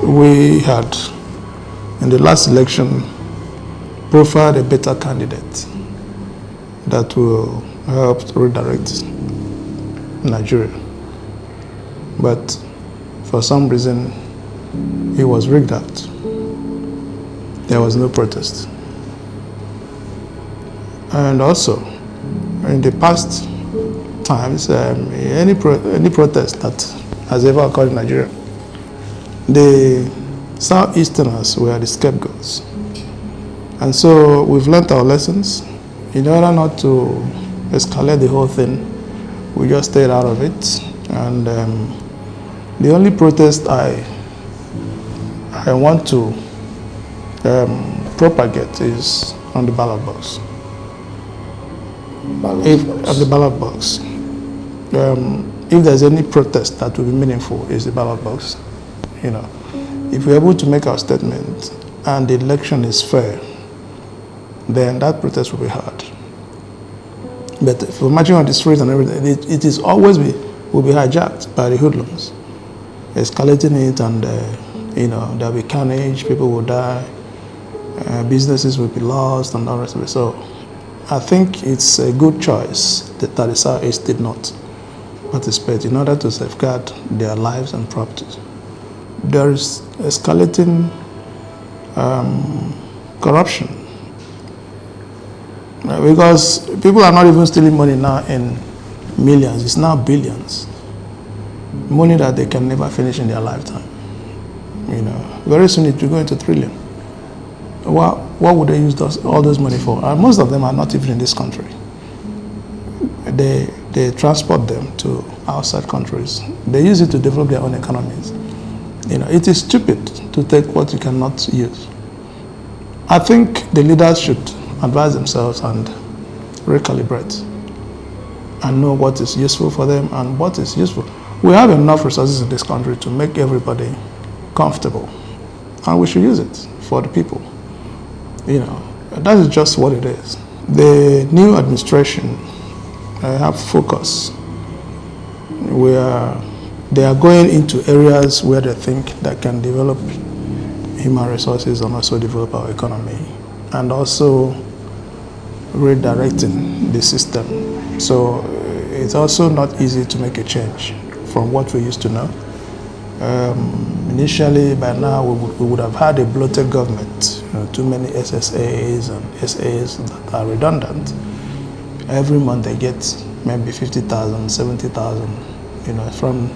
We had, in the last election, profiled a better candidate that will help redirect Nigeria. But for some reason, it was rigged out. There was no protest. And also, in the past times, any protest that has ever occurred in Nigeria, the Southeasterners were the scapegoats. And so we've learned our lessons. In order not to escalate the whole thing, we just stayed out of it. And the only protest I want to propagate is on the ballot box. On the ballot box. If there's any protest that will be meaningful, is the ballot box. You know, if we're able to make our statement and the election is fair, then that protest will be heard. But if we're marching on the streets and everything, it is always will be hijacked by the hoodlums, escalating it, and there'll be carnage, people will die, businesses will be lost, and all the rest of it. So I think it's a good choice that the Southeast did not participate in order to safeguard their lives and properties. There is escalating corruption because people are not even stealing money now in millions, it's now billions. Money that they can never finish in their lifetime. Very soon it will go into trillion. What would they use all those money for? And most of them are not even in this country. They transport them to outside countries. They use it to develop their own economies. It is stupid to take what you cannot use. I think the leaders should advise themselves and recalibrate and know what is useful for them and what is useful. We have enough resources in this country to make everybody comfortable, and we should use it for the people. That is just what it is. The new administration have focus. They are going into areas where they think that can develop human resources and also develop our economy, and also redirecting the system. So it's also not easy to make a change from what we used to know. Initially, by now, we would have had a bloated government, too many SSAs and SAs that are redundant. Every month they get maybe 50,000, 70,000, from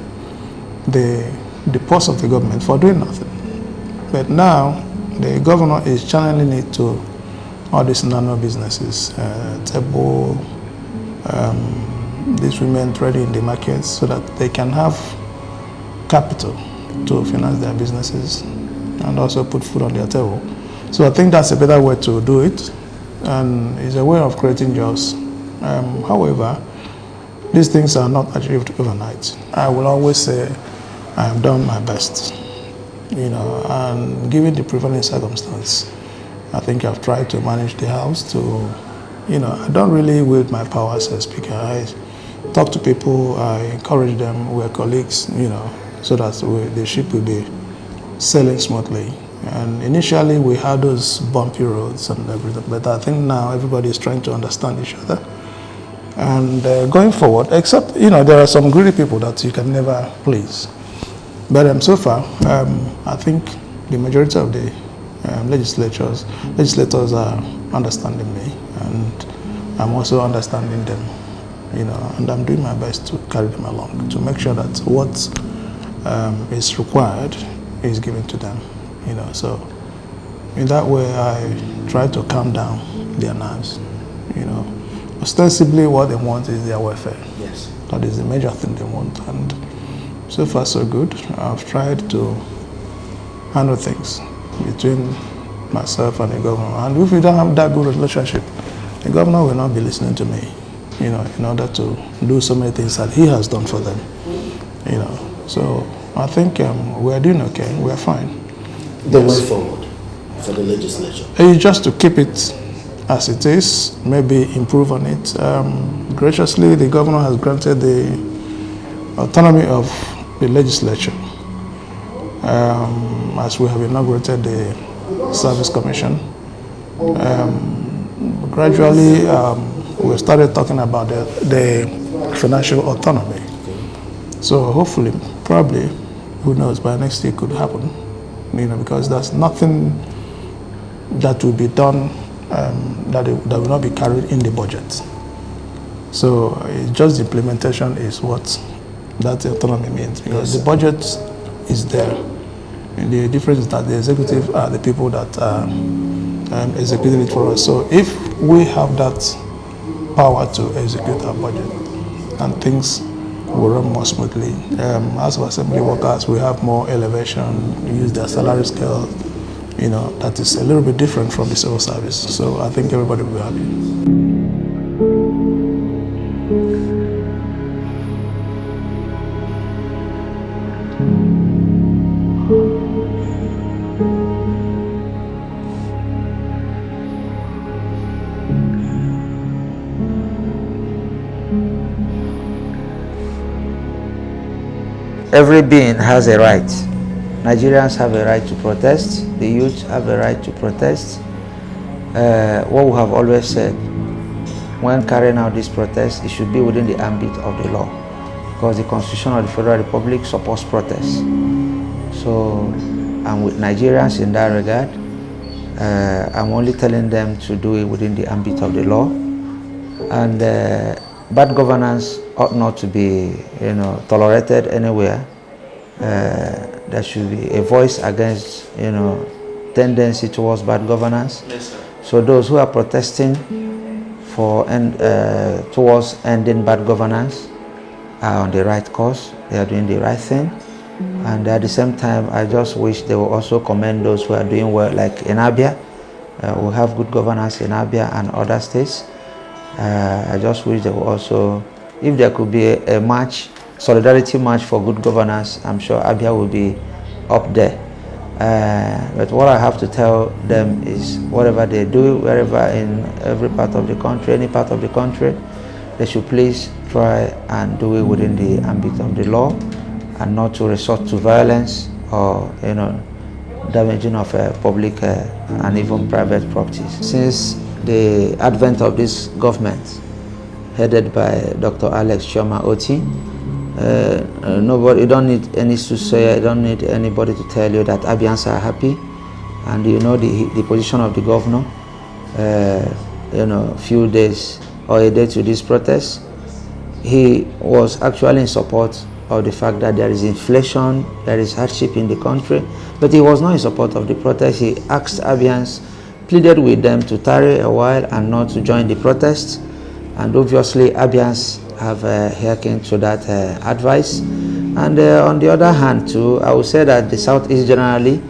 the purse of the government for doing nothing. But now, the governor is channeling it to all these nano businesses, table, these women trading in the markets so that they can have capital to finance their businesses and also put food on their table. So I think that's a better way to do it, and it's a way of creating jobs. However, these things are not achieved overnight. I will always say I have done my best, and given the prevailing circumstance, I think I've tried to manage the house to, I don't really wield my power as a speaker. I talk to people, I encourage them, we're colleagues, so that the ship will be sailing smoothly. And initially we had those bumpy roads and everything, but I think now everybody is trying to understand each other. And going forward, except, there are some greedy people that you can never please. But so far, I think the majority of the legislators are understanding me, and I'm also understanding them, and I'm doing my best to carry them along, to make sure that what is required is given to them. So in that way, I try to calm down their nerves. Ostensibly, what they want is their welfare. Yes. That is the major thing they want, and so far so good. I've tried to handle things between myself and the governor, and if we don't have that good relationship, the governor will not be listening to me, in order to do so many things that he has done for them, So I think we are doing okay. We are fine. The way forward for the legislature? Just to keep it as it is, maybe improve on it. Graciously, the governor has granted the autonomy of the legislature, as we have inaugurated the Service Commission. Gradually, we started talking about the financial autonomy. So hopefully, probably, who knows, by next year could happen, because there's nothing that will be done that will not be carried in the budget. So just the implementation is what that autonomy means, because the budget is there. And the difference is that the executive are the people that are executing it for us. So if we have that power to execute our budget, and things will run more smoothly. As for assembly workers, we have more elevation, use their salary scale, that is a little bit different from the civil service. So I think everybody will be happy. Every being has a right. Nigerians have a right to protest. The youth have a right to protest. What we have always said, when carrying out this protest, it should be within the ambit of the law, because the Constitution of the Federal Republic supports protest. So I'm with Nigerians in that regard. I'm only telling them to do it within the ambit of the law. And bad governance ought not to be, tolerated anywhere. There should be a voice against, tendency towards bad governance. Yes, sir. So those who are protesting for towards ending bad governance are on the right course. They are doing the right thing. And at the same time, I just wish they will also commend those who are doing well, like in Abia. We have good governance in Abia and other states. I just wish they will also, if there could be a march, solidarity march for good governance, I'm sure Abia will be up there. But what I have to tell them is whatever they do, wherever in every part of the country, any part of the country, they should please try and do it within the ambit of the law and not to resort to violence or, damaging of public and even private properties. Since the advent of this government, headed by Dr. Alex Chioma Oti, you don't need any soothsayer, you don't need anybody to tell you that Abians are happy, and the position of the governor. Few days or a day to this protest, he was actually in support of the fact that there is inflation, there is hardship in the country, but he was not in support of the protest. He asked Abians, pleaded with them to tarry a while and not to join the protest, and obviously Abians have hearkened to that advice. And on the other hand too, I would say that the Southeast generally,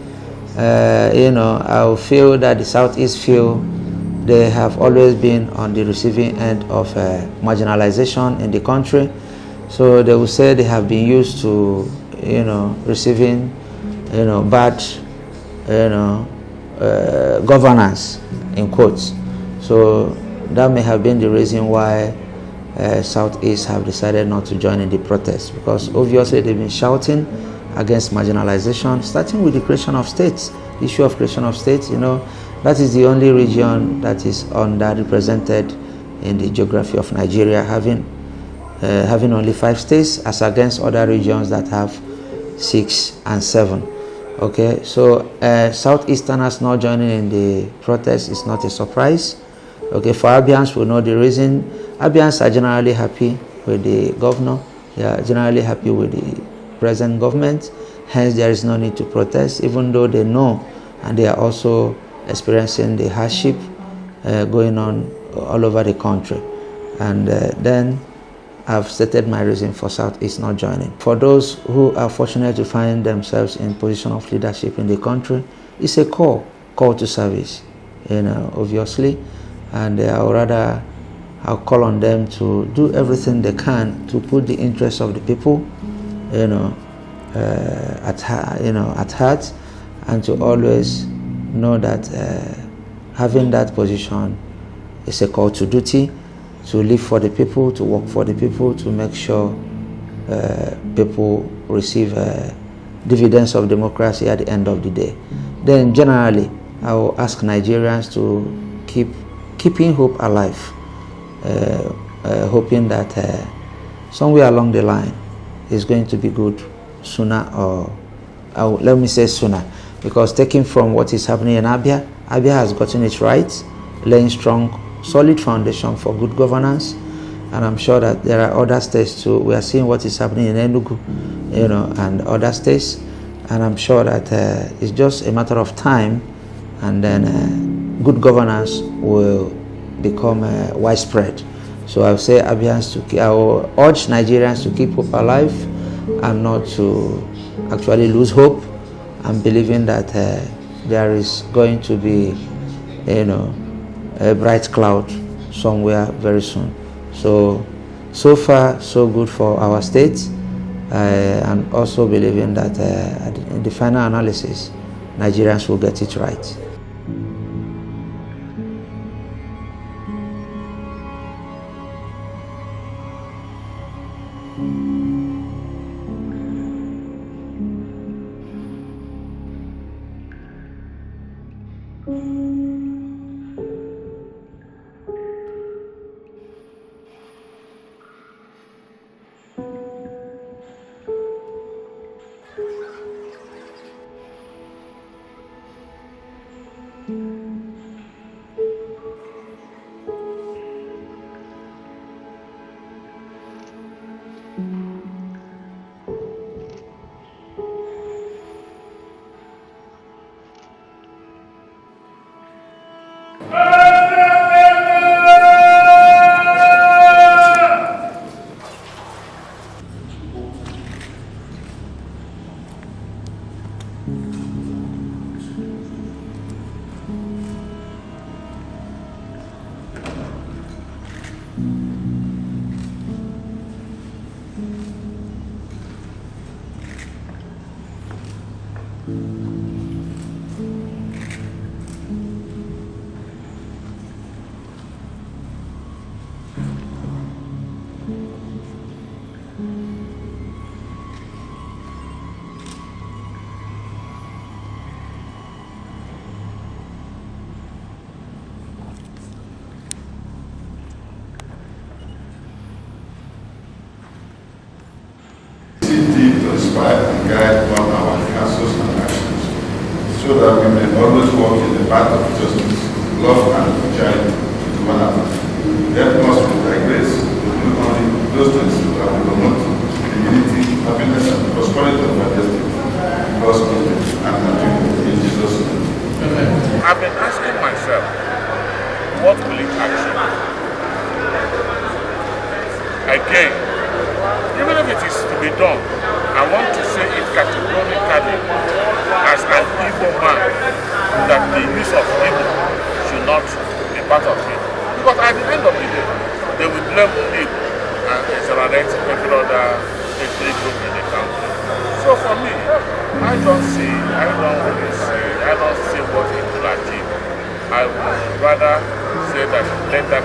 I would feel that the Southeast feel they have always been on the receiving end of marginalization in the country. So they will say they have been used to, receiving, bad, governance, in quotes. So that may have been the reason why Southeast have decided not to join in the protest, because obviously they've been shouting against marginalization, starting with the creation of states, the issue of creation of states. That is the only region that is underrepresented in the geography of Nigeria, having only 5 states as against other regions that have 6 and 7. Okay, so Southeasterners not joining in the protest is not a surprise. Okay, for Abians, we know the reason. Abians are generally happy with the governor. They are generally happy with the present government, Hence, there is no need to protest, even though they know and they are also experiencing the hardship going on all over the country. And then I've stated my reason for Southeast not joining. For those who are fortunate to find themselves in position of leadership in the country, it's a call to service, obviously. And I'll call on them to do everything they can to put the interests of the people, at heart, and to always know that having that position is a call to duty, to live for the people, to work for the people, to make sure people receive dividends of democracy at the end of the day. Then generally, I will ask Nigerians to keeping hope alive, hoping that somewhere along the line it's going to be good sooner, or let me say sooner, because taking from what is happening in Abia has gotten it right, laying strong, solid foundation for good governance. And I'm sure that there are other states too. We are seeing what is happening in Enugu, and other states. And I'm sure that it's just a matter of time, and then good governance will become widespread. So I'll say I will urge Nigerians to keep hope alive and not to actually lose hope, and believing that there is going to be, a bright cloud somewhere very soon. So far, so good for our state, and also believing that in the final analysis, Nigerians will get it right. To inspire and guide all our counsels and actions, so that we may always walk in the path of justice, love, and charity to one another. Help us with thy grace to do only those things that will promote the unity, happiness, and prosperity of our destiny, because of it and in Jesus' name. I've been asking myself, what will it achieve? Again, even if it is to be done, I want to say it categorically as an evil man that the use of evil should not be part of it. Because at the end of the day, they will blame evil and exonerate every other ethnic group in the country. So for me, I don't see what it will achieve. I would rather say that let that